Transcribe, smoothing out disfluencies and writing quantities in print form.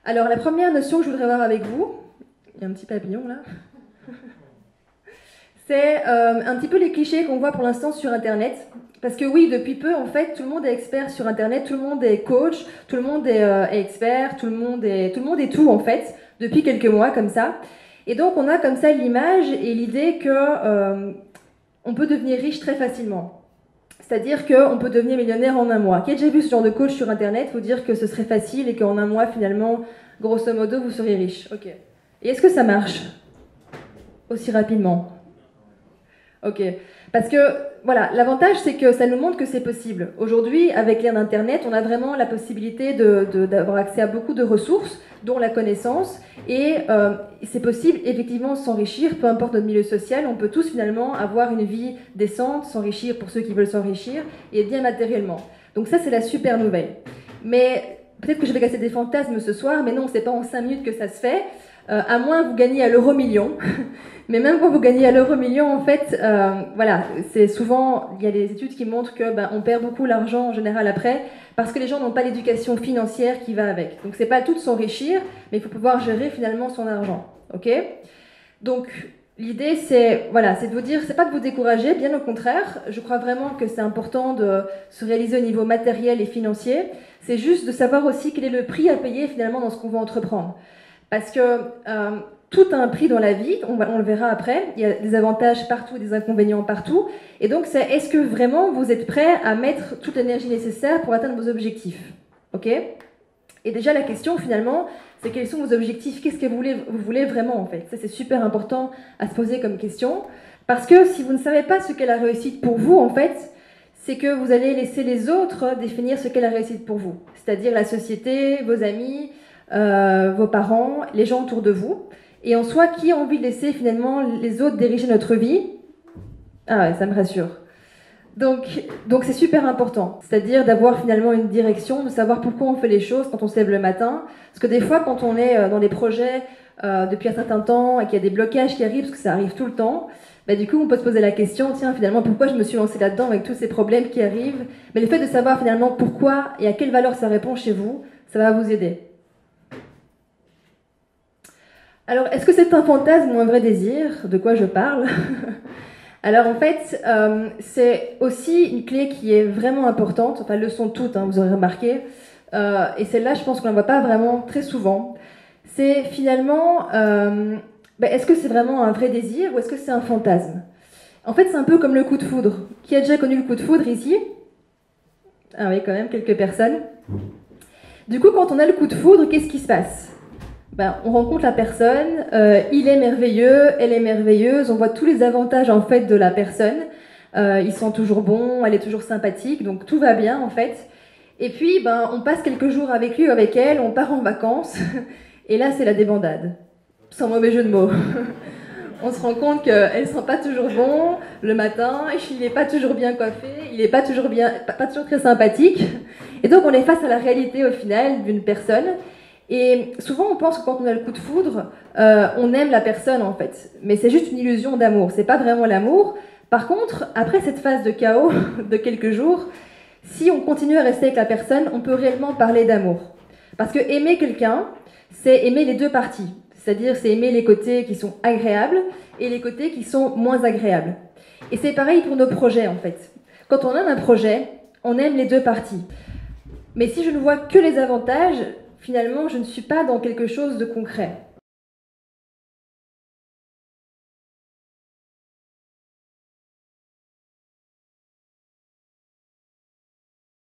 Alors, la première notion que je voudrais voir avec vous, il y a un petit papillon là, c'est un petit peu les clichés qu'on voit pour l'instant sur Internet. Parce que oui, depuis peu, en fait, tout le monde est expert sur Internet, tout le monde est coach, tout le monde est expert, tout le monde est tout, en fait, depuis quelques mois, comme ça. Et donc, on a comme ça l'image et l'idée que on peut devenir riche très facilement. C'est-à-dire qu'on peut devenir millionnaire en un mois. Qui a déjà vu ce genre de coach sur Internet vous dire que ce serait facile et qu'en un mois, finalement, grosso modo, vous seriez riche. Ok. Et est-ce que ça marche aussi rapidement? Ok. Parce que, voilà, l'avantage, c'est que ça nous montre que c'est possible. Aujourd'hui, avec l'ère d'Internet, on a vraiment la possibilité d'avoir accès à beaucoup de ressources, dont la connaissance, et c'est possible, effectivement, de s'enrichir, peu importe notre milieu social, on peut tous, finalement, avoir une vie décente, s'enrichir pour ceux qui veulent s'enrichir, et bien matériellement. Donc ça, c'est la super nouvelle. Mais peut-être que je vais casser des fantasmes ce soir, mais non, c'est pas en 5 minutes que ça se fait, à moins que vous gagniez à l'euro million. Mais même quand vous gagnez à l'euro million, en fait, voilà, c'est souvent, il y a des études qui montrent que on perd beaucoup l'argent en général après, parce que les gens n'ont pas l'éducation financière qui va avec. Donc c'est pas tout de s'enrichir, mais il faut pouvoir gérer finalement son argent, ok? Donc l'idée c'est, voilà, c'est de vous dire, c'est pas de vous décourager, bien au contraire. Je crois vraiment que c'est important de se réaliser au niveau matériel et financier. C'est juste de savoir aussi quel est le prix à payer finalement dans ce qu'on va entreprendre, parce que tout a un prix dans la vie, on le verra après, il y a des avantages partout, des inconvénients partout, et donc c'est est-ce que vraiment vous êtes prêt à mettre toute l'énergie nécessaire pour atteindre vos objectifs, ok? Et déjà la question finalement, c'est quels sont vos objectifs, qu'est-ce que vous voulez vraiment en fait? Ça c'est super important à se poser comme question, parce que si vous ne savez pas ce qu'est la réussite pour vous en fait, c'est que vous allez laisser les autres définir ce qu'est la réussite pour vous, c'est-à-dire la société, vos amis, vos parents, les gens autour de vous. Et en soi, qui a envie de laisser finalement les autres diriger notre vie? Ah ouais, ça me rassure. Donc c'est super important, c'est-à-dire d'avoir finalement une direction, de savoir pourquoi on fait les choses quand on se lève le matin. Parce que des fois, quand on est dans des projets depuis un certain temps et qu'il y a des blocages qui arrivent, parce que ça arrive tout le temps, du coup, on peut se poser la question, tiens, finalement, pourquoi je me suis lancée là-dedans avec tous ces problèmes qui arrivent? Mais le fait de savoir finalement pourquoi et à quelle valeur ça répond chez vous, ça va vous aider. Alors, est-ce que c'est un fantasme ou un vrai désir? De quoi je parle? Alors, en fait, c'est aussi une clé qui est vraiment importante. Enfin, elles le sont toutes, hein, vous aurez remarqué. Et celle-là, je pense qu'on ne la voit pas vraiment très souvent. C'est finalement, est-ce que c'est vraiment un vrai désir ou est-ce que c'est un fantasme? En fait, c'est un peu comme le coup de foudre. Qui a déjà connu le coup de foudre ici? Ah oui, quand même, quelques personnes. Du coup, quand on a le coup de foudre, qu'est-ce qui se passe? On rencontre la personne, il est merveilleux, elle est merveilleuse, on voit tous les avantages en fait de la personne, ils sont toujours bons, elle est toujours sympathique, donc tout va bien en fait. Et puis on passe quelques jours avec lui ou avec elle, on part en vacances, et là c'est la débandade, sans mauvais jeu de mots. On se rend compte qu'elles ne sont pas toujours bons le matin, il n'est pas toujours bien coiffé, il n'est pas toujours très sympathique, et donc on est face à la réalité au final d'une personne. Et souvent, on pense que quand on a le coup de foudre, on aime la personne en fait. Mais c'est juste une illusion d'amour, c'est pas vraiment l'amour. Par contre, après cette phase de chaos de quelques jours, si on continue à rester avec la personne, on peut réellement parler d'amour. Parce que aimer quelqu'un, c'est aimer les deux parties. C'est-à-dire, c'est aimer les côtés qui sont agréables et les côtés qui sont moins agréables. Et c'est pareil pour nos projets en fait. Quand on aime un projet, on aime les deux parties. Mais si je ne vois que les avantages, finalement, je ne suis pas dans quelque chose de concret.